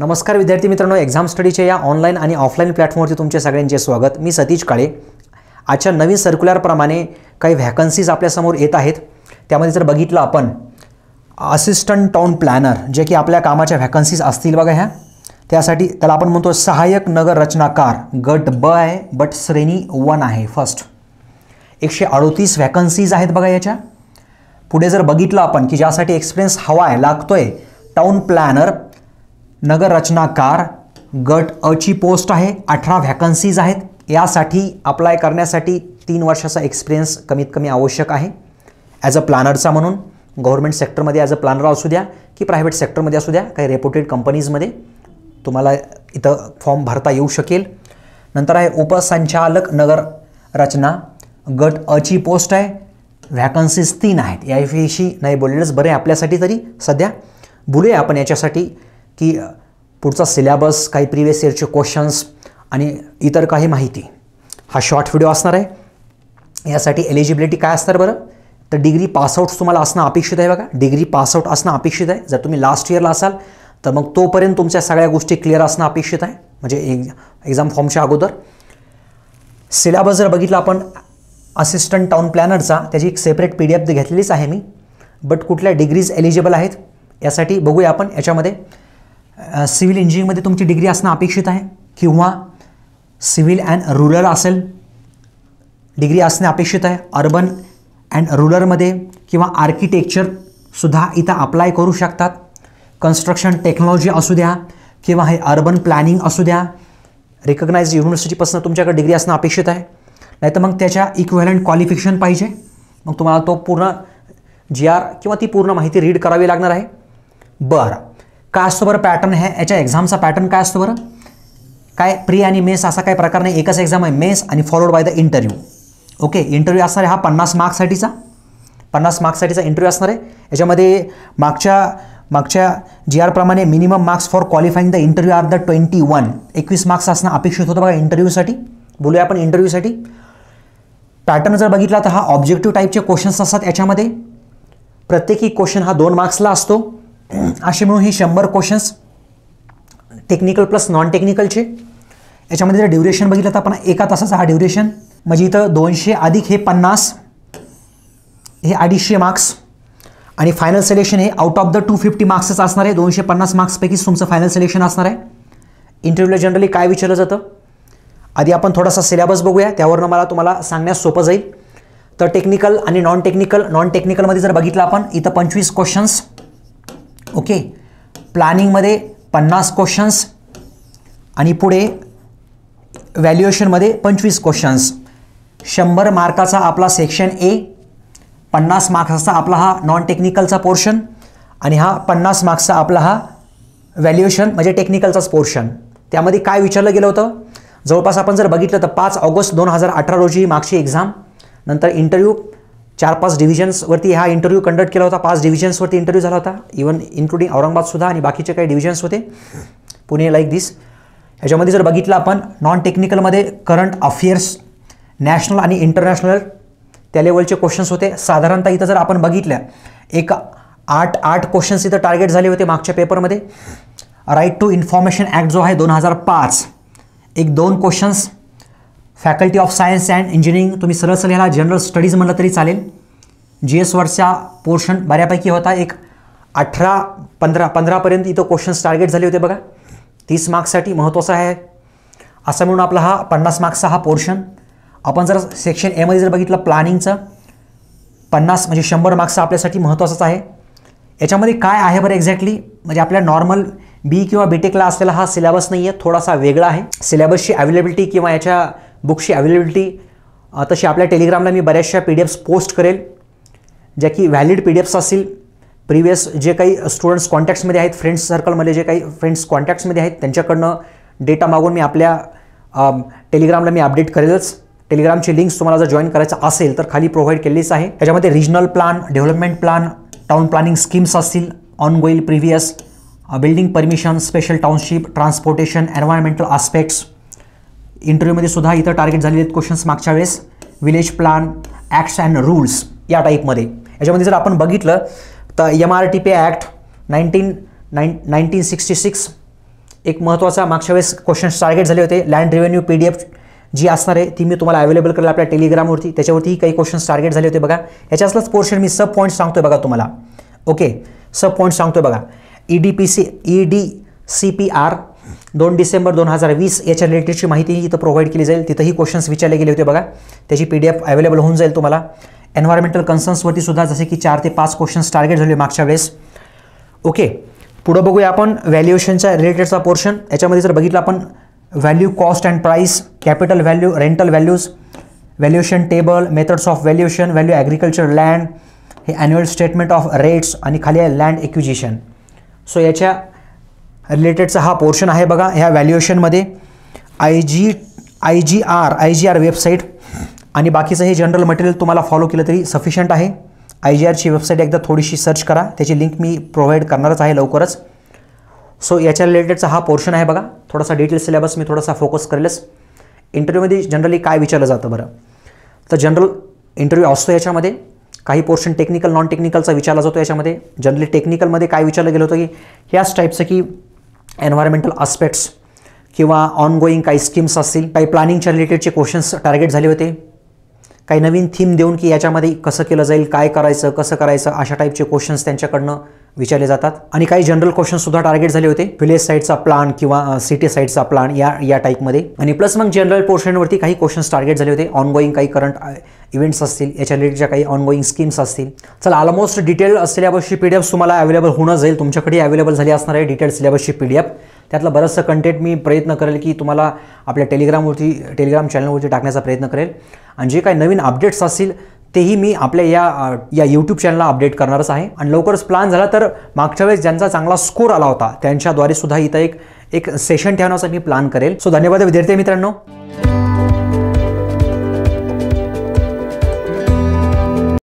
नमस्कार विद्यार्थी मित्रांनो, एक्झाम स्टडीच्या या ऑनलाईन आणि ऑफलाईन प्लॅटफॉर्मवरती तुमचे सगळ्यांचे स्वागत। मी सतीश काळे। आजच्या नवीन सर्क्युलरप्रमाणे काही व्हॅकन्सीज आपल्यासमोर येत आहेत। त्यामध्ये जर बघितलं आपण असिस्टंट टाउन प्लॅनर, जे की आपल्या कामाच्या व्हॅकन्सीज असतील बघा ह्या, त्यासाठी त्याला आपण म्हणतो सहाय्यक नगर रचनाकार, गट ब आहे, बट श्रेणी 1 आहे फर्स्ट। 138 व्हॅकन्सीज आहेत बघा याच्या। पुढे जर बघितलं आपण की ज्यासाठी एक्सपिरियन्स हवा आहे, लागतोय, टाउन प्लॅनर नगर रचनाकार गट अ ची पोस्ट आहे। 18 व्हॅकन्सीज आहेत। यासाठी अप्लाय करण्यासाठी 3 वर्षाचा एक्सपिरियन्स कमीत कमी आवश्यक आहे ॲज अ प्लॅनरचा म्हणून। गव्हर्नमेंट सेक्टरमध्ये ॲज अ प्लॅनर असू द्या की प्रायव्हेट सेक्टरमध्ये असू द्या, काही रेप्युटेड कंपनीजमध्ये तुम्हाला इथं फॉर्म भरता येऊ शकेल। नंतर आहे उपसंचालक नगर रचना गट अ ची पोस्ट आहे। व्हॅकन्सीज 3 आहेत। याविषयी नाही बोललेलंच बरं आहे आपल्यासाठी, तरी सध्या बोलूया आपण याच्यासाठी की पुढचा सिलेबस, काही प्रिवियस इयरचे क्वेश्चन्स आणि इतर काही माहिती। हा शॉर्ट व्हिडिओ असणार आहे। यासाठी एलिजिबिलिटी काय असणार बरं, तर डिग्री पासआउट तुम्हाला असणं अपेक्षित आहे बघा। डिग्री पासआउट असणं अपेक्षित आहे। जर तुम्ही लास्ट इयरला असाल तर मग तोपर्यंत तुमच्या सगळ्या गोष्टी क्लिअर असणं अपेक्षित आहे, म्हणजे एक्झाम फॉर्मच्या अगोदर। सिलेबस जर बघितला आपण असिस्टंट टाउन प्लॅनरचा, त्याची एक सेपरेट PDF घेतलेलीच आहे मी, बट कुठल्या डिग्रीज एलिजिबल आहेत यासाठी बघूया आपण। याच्यामध्ये सिव्हिल इंजिनिअरिंगमध्ये तुमची डिग्री असणं अपेक्षित आहे किंवा सिव्हिल अँड रुरल असेल डिग्री असणे अपेक्षित आहे। अर्बन अँड रुरलमध्ये किंवा आर्किटेक्चरसुद्धा इथं अप्लाय करू शकतात। कन्स्ट्रक्शन टेक्नॉलॉजी असू द्या किंवा हे अर्बन प्लॅनिंग असू द्या, रिकग्नाइज्ड युनिव्हर्सिटीपासून तुमच्याकडे डिग्री असणं अपेक्षित आहे। नाही तर मग त्याच्या इक्विव्हॅलंट क्वालिफिकेशन पाहिजे, मग तुम्हाला तो पूर्ण GR किंवा ती पूर्ण माहिती रीड करावी लागणार आहे। बरं, काय असतो बरं पॅटर्न आहे याच्या एक्झामचा? पॅटर्न काय असतो बरं? काय प्री आणि मेस असा काही प्रकार नाही, एकच एक्झाम आहे मेस आणि followed by the interview. Okay, interview असणार आहे हा 50 मार्क्ससाठीचा, 50 मार्क्ससाठीचा इंटरव्ह्यू असणार आहे। याच्यामध्ये मागच्या GR प्रमाणे minimum marks for qualifying the interview are the 21 marks असणं अपेक्षित होतं बघा इंटरव्ह्यूसाठी। बोलूया आपण इंटरव्ह्यूसाठी। पॅटर्न जर बघितला तर हा ऑब्जेक्टिव्ह टाईपचे क्वेश्चन्स असतात। याच्यामध्ये प्रत्येकी क्वेश्चन हा 2 मार्क्सला असतो। असे मिळून ही 100 क्वेश्चन्स टेक्निकल प्लस नॉन टेक्निकलचे। याच्यामध्ये जर ड्युरेशन बघितलं तर आपण 1 तासाचा हा ड्युरेशन, म्हणजे इथं 200 अधिक हे 50, हे 250 मार्क्स। आणि फायनल सिलेक्शन हे आउट ऑफ द 250 मार्क्सच असणार आहे। 250 मार्क्सपैकीच तुमचं फायनल सिलेक्शन असणार आहे। इंटरव्ह्यूला जनरली काय विचारलं जातं, आधी आपण थोडासा सिलेबस बघूया, त्यावरनं मला तुम्हाला सांगण्यास सोपं जाईल। तर टेक्निकल आणि नॉन टेक्निकलमध्ये जर बघितलं आपण इथं 25 क्वेश्चन्स। ओके, प्लॅनिंगमध्ये 50 क्वेश्चन्स आणि पुढे व्हॅल्युएशनमध्ये 25 क्वेश्चन्स। 100 मार्काचा आपला सेक्शन ए, 50 मार्क्सचा आपला हा नॉन टेक्निकलचा पोर्शन आणि हा 50 मार्क्सचा आपला हा व्हॅल्युएशन म्हणजे टेक्निकलचाच पोर्शन। त्यामध्ये काय विचारलं गेलं होतं, जवळपास आपण जर बघितलं तर 5 ऑगस्ट 2018 रोजी मागची एक्झाम, नंतर इंटरव्ह्यू 4-5 डिव्हिजन्सवरती हा इंटरव्ह्यू कंडक्ट केला होता। 5 डिव्हिजन्सवरती इंटरव्ह्यू झाला होता, इवन इन्क्लुडिंग औरंगाबादसुद्धा आणि बाकीचे काही डिव्हिजन्स होते, पुणे लाईक दिस। ह्याच्यामध्ये जर बघितलं आपण नॉन टेक्निकलमध्ये करंट अफेअर्स, नॅशनल आणि इंटरनॅशनल त्या लेवलचे क्वेश्चन्स होते। साधारणतः इथं जर आपण बघितलं एक 8 क्वेश्चन्स इथं टार्गेट झाले होते मागच्या पेपरमध्ये। राईट टू इन्फॉर्मेशन ॲक्ट जो आहे 2005, एक 2 questions. Faculty of science and engineering, तुम्ही सरळ ह्याला जनरल स्टडीज म्हणलं तरी चालेल। GS वरचा पोर्शन बऱ्यापैकी होता, एक 15पर्यंत इथं क्वेश्चन्स टार्गेट झाले होते बघा। 30 मार्क्ससाठी महत्त्वाचा आहे असं म्हणून आपला हा 50 मार्क्सचा हा पोर्शन। आपण जर सेक्शन एमध्ये जर बघितलं प्लॅनिंगचं 50 म्हणजे 100 मार्क्सचा आपल्यासाठी महत्त्वाचाच आहे। याच्यामध्ये काय आहे बरं एक्झॅक्टली, म्हणजे आपल्या नॉर्मल बी किंवा बीटेकला असलेला हा सिलेबस नाही आहे, थोडासा वेगळा आहे। सिलेबसची अवेलेबिलिटी किंवा याच्या बुकची अवेलेबिलिटी तशी आपल्या टेलिग्रामला मी बऱ्याचशा PDFs पोस्ट करेल, ज्या की व्हॅलिड PDFs असतील। प्रिवियस जे काही स्टुडंट्स कॉन्टॅक्ट्समध्ये आहेत, फ्रेंड्स सर्कलमध्ये जे काही फ्रेंड्स कॉन्टॅक्ट्समध्ये आहेत, त्यांच्याकडनं डेटा मागून मी आपल्या टेलिग्रामला मी अपडेट करेलच। टेलिग्रामची लिंक्स तुम्हाला जर जॉईन करायचं असेल तर खाली प्रोव्हाइड केलेलीच आहे। त्याच्यामध्ये regional plan, development plan, town planning schemes असतील, ongoing previous, building permission, special township, transportation, environmental aspects. इंटरव्ह्यूमध्ये सुद्धा इथं टार्गेट झालेले आहेत क्वेश्चन्स मागच्या वेळेस। Village plan, acts and rules या टाईपमध्ये। याच्यामध्ये जर आपण बघितलं तर MRTP ॲक्ट 1966 एक महत्त्वाचा मागच्या वेळेस क्वेश्चन्स टार्गेट झाले होते, लँड रेव्हेन्यू PDF जी असणार आहे ती मी तुम्हाला अवेलेबल करेल आपल्या टेलिग्रामवरती, त्याच्यावरती काही क्वेश्चन्स टार्गेट झाले होते बघा. याच्यातलाच पोर्शन मी सब पॉईंट सांगतोय बघा तुम्हाला. ओके, सब पॉईंट सांगतोय बघा. EDCPR 2 डिसेंबर 2020 याच्या रिलेटेडची माहिती इथं प्रोव्हाइड केली जाईल. तिथंही क्वेश्चन्स विचारले गेले होते बघा, त्याची PDF अवेलेबल होऊन जाईल तुम्हाला. एन्व्हायरमेंटल कन्सर्न्सवरती सुद्धा जसे की 4 ते 5 क्वेश्चन्स टार्गेट झाले मागच्या वेळेस. ओके, पुढं बघूया आपण व्हॅल्युएशनच्या रिलेटेडचा पोर्शन. याच्यामध्ये जर बघितलं आपण value, cost and price, capital value, rental values, valuation table, methods of valuation, value agriculture land, हे ॲन्युअल स्टेटमेंट ऑफ रेट्स आणि खाली आहे लँड एक्विजिशन. सो याच्या रिलेटेडचा हा पोर्शन आहे बघा. ह्या व्हॅल्युएशनमध्ये IGR वेबसाईट आणि बाकीचं हे जनरल मटेरियल तुम्हाला फॉलो केलं तरी सफिशियंट आहे. IGRची वेबसाईट एकदा थोडीशी सर्च करा, त्याची लिंक मी प्रोव्हाइड करणारच आहे लवकरच. सो याच्या रिलेटेडचा हा पोर्शन आहे बघा. थोडासा डिटेल सिलेबस मी थोडासा फोकस करेलच. इंटरव्ह्यूमध्ये जनरली काय विचारलं जातं बरं, तर जनरल इंटरव्ह्यू असतो याच्यामध्ये. काही पोर्शन टेक्निकल, नॉन टेक्निकलचा विचारला जातो याच्यामध्ये. जनरली टेक्निकलमध्ये काय विचारलं गेलं होतं की ह्याच टाईपचं की एन्व्हायरमेंटल आस्पेक्ट्स किंवा ऑनगोईंग काही स्कीम्स असतील, काही प्लॅनिंगच्या रिलेटेडचे क्वेश्चन्स टार्गेट झाले होते. काही नवीन थीम देऊन की याच्यामध्ये कसं केलं जाईल, काय करायचं, कसं करायचं, अशा टाईपचे क्वेश्चन्स त्यांच्याकडनं विचारले जातात. आणि काही जनरल क्वेश्चन्ससुद्धा टार्गेट झाले होते, विलेज साईडचा प्लान किंवा सिटी साईडचा प्लान या टाईपमध्ये. आणि प्लस मग जनरल पोर्शनवरती काही क्वेश्चन्स टार्गेट झाले होते. ऑनगोईंग काही करंट इव्हेंट्स असतील, याच्या रिलेटेडच्या काही ऑनगोईंग स्कीम्स असतील. चला, ऑलमोस्ट डिटेल सिलेबसची PDF तुम्हाला अवेलेबल होणं जाईल. तुमच्याकडे अवेलेबल झाली असणार आहे डिटेल सिलेबसची PDF. त्यातलं बरंचसं कंटेंट मी प्रयत्न करेल की तुम्हाला आपल्या टेलिग्राम चॅनलवरती टाकण्याचा प्रयत्न करेल. आणि जे काही नवीन अपडेट्स असतील तेही मी आपल्या या यूट्यूब चॅनलला अपडेट करणारच आहे. आणि लवकरच प्लॅन झाला तर मागच्या वेळेस ज्यांचा चांगला स्कोर आला होता त्यांच्याद्वारे सुद्धा इथं एक सेशन ठेवण्याचा मी प्लॅन करेल. सो धन्यवाद विद्यार्थी मित्रांनो.